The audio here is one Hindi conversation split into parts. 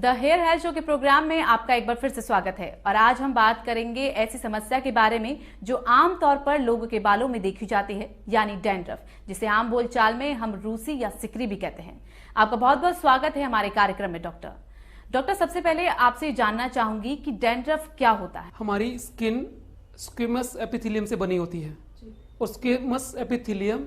द हेयर हेल्थ शो के प्रोग्राम में आपका एक बार फिर से स्वागत है। और आज हम बात करेंगे ऐसी समस्या के बारे में जो आम तौर पर लोगों के बालों में देखी जाती है, यानी डैंड्रफ, जिसे आम बोलचाल में हम रूसी या सिकरी भी कहते हैं। आपका बहुत बहुत स्वागत है हमारे कार्यक्रम में। डॉक्टर, सबसे पहले आपसे जानना चाहूंगी कि डैंड्रफ क्या होता है। हमारी स्किन स्क्विमस एपिथेलियम से बनी होती है और स्क्विमस एपिथेलियम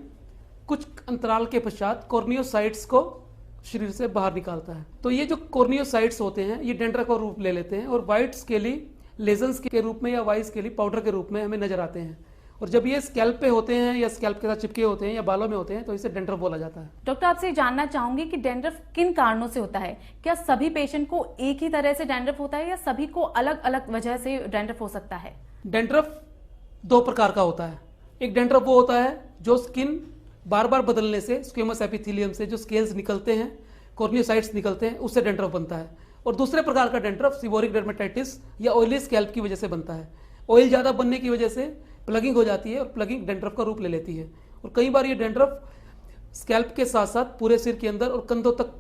कुछ अंतराल के पश्चात कॉर्नियोसाइट्स को शरीर से बाहर निकालता है। तो ये जो कॉर्नियोसाइट्स होते हैं ये डैंड्रफ का रूप ले लेते हैं और व्हाइट स्केली लेजन्स के रूप में या वाइट स्केली पाउडर के रूप में हमें नजर आते हैं। और जब ये स्कैल्प पे होते हैं या स्कैल्प के साथ चिपके होते हैं या बालों में होते हैं तो इसे डैंड्रफ बोला जाता है। डॉक्टर, आपसे जानना चाहूंगी कि डैंड्रफ किन कारणों से होता है। क्या सभी पेशेंट को एक ही तरह से डैंड्रफ होता है या सभी को अलग अलग वजह से डैंड्रफ हो सकता है? डैंड्रफ दो प्रकार का होता है। एक डैंड्रफ वो होता है जो स्किन बार बार बदलने से स्क्विमस एपिथेलियम से जो स्केल्स निकलते हैं, कॉर्नियोसाइट्स निकलते हैं, उससे डैंड्रफ बनता है। और दूसरे प्रकार का डैंड्रफ सीबोरिक डर्मेटाइटिस या ऑयली स्कैल्प की वजह से बनता है। ऑयल ज़्यादा बनने की वजह से प्लगिंग हो जाती है और प्लगिंग डैंड्रफ का रूप ले लेती है। और कई बार ये डैंड्रफ स्कैल्प के साथ साथ पूरे सिर के अंदर और कंधों तक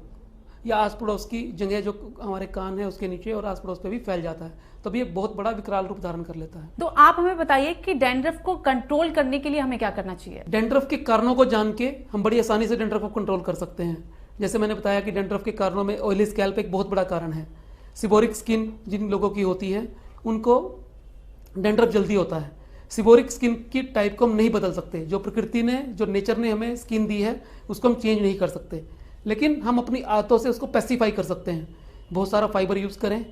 या आस पड़ोस की जगह जो हमारे कान है उसके नीचे और आस पड़ोस पे भी फैल जाता है। तब ये बहुत बड़ा विकराल रूप धारण कर लेता है। तो आप हमें बताइए कि डैंड्रफ को कंट्रोल करने के लिए हमें क्या करना चाहिए? डैंड्रफ के कारणों को जान के हम बड़ी आसानी से डैंड्रफ को कंट्रोल कर सकते हैं। जैसे मैंने बताया कि डैंड्रफ के कारणों में ऑयली स्कैल्प एक बहुत बड़ा कारण है। सिबोरिक स्किन जिन लोगों की होती है उनको डैंड्रफ जल्दी होता है। सिबोरिक स्किन की टाइप को हम नहीं बदल सकते। जो प्रकृति ने, जो नेचर ने हमें स्किन दी है उसको हम चेंज नहीं कर सकते, लेकिन हम अपनी आदतों से उसको पैसिफाई कर सकते हैं। बहुत सारा फाइबर यूज़ करें,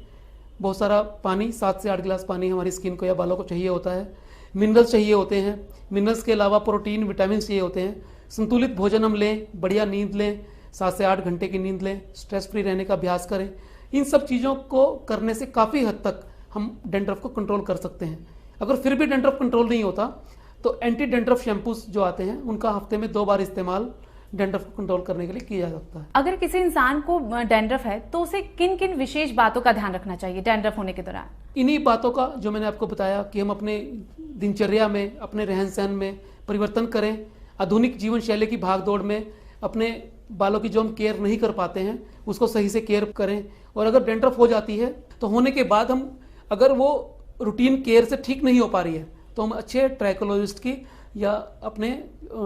बहुत सारा पानी, 7 से 8 गिलास पानी हमारी स्किन को या बालों को चाहिए होता है। मिनरल्स चाहिए होते हैं। मिनरल्स के अलावा प्रोटीन, विटामिन चाहिए होते हैं। संतुलित भोजन हम लें, बढ़िया नींद लें, 7 से 8 घंटे की नींद लें, स्ट्रेस फ्री रहने का अभ्यास करें। इन सब चीज़ों को करने से काफ़ी हद तक हम डैंड्रफ को कंट्रोल कर सकते हैं। अगर फिर भी डैंड्रफ कंट्रोल नहीं होता तो एंटी डैंड्रफ शैम्पूस जो आते हैं उनका हफ्ते में 2 बार इस्तेमाल डैंड्रफ को कंट्रोल करने के लिए किया जा सकता है। अगर किसी इंसान को डैंड्रफ है तो उसे किन किन विशेष बातों का ध्यान रखना चाहिए डैंड्रफ होने के दौरान? इन्हीं बातों का जो मैंने आपको बताया कि हम अपने दिनचर्या में, अपने रहन सहन में परिवर्तन करें। आधुनिक जीवन शैली की भागदौड़ में अपने बालों की जो हम केयर नहीं कर पाते हैं उसको सही से केयर करें। और अगर डैंड्रफ हो जाती है तो होने के बाद हम, अगर वो रूटीन केयर से ठीक नहीं हो पा रही है तो हम अच्छे ट्राइकोलॉजिस्ट की या अपने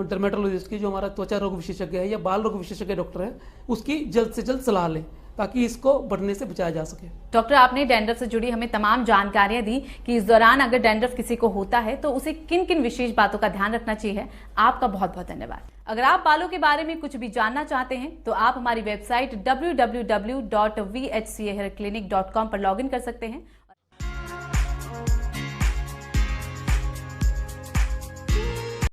डर्मेटोलॉजिस्ट की, जो हमारा त्वचा रोग विशेषज्ञ है या बाल रोग विशेषज्ञ डॉक्टर है, उसकी जल्द से जल्द सलाह लें ताकि इसको बढ़ने से बचाया जा सके। डॉक्टर, आपने डैंड्रफ से जुड़ी हमें तमाम जानकारियां दी कि इस दौरान अगर डैंड्रफ किसी को होता है तो उसे किन किन विशेष बातों का ध्यान रखना चाहिए। आपका बहुत बहुत धन्यवाद। अगर आप बालों के बारे में कुछ भी जानना चाहते हैं तो आप हमारी वेबसाइट www.vhcahairclinic.com पर लॉगिन कर सकते हैं।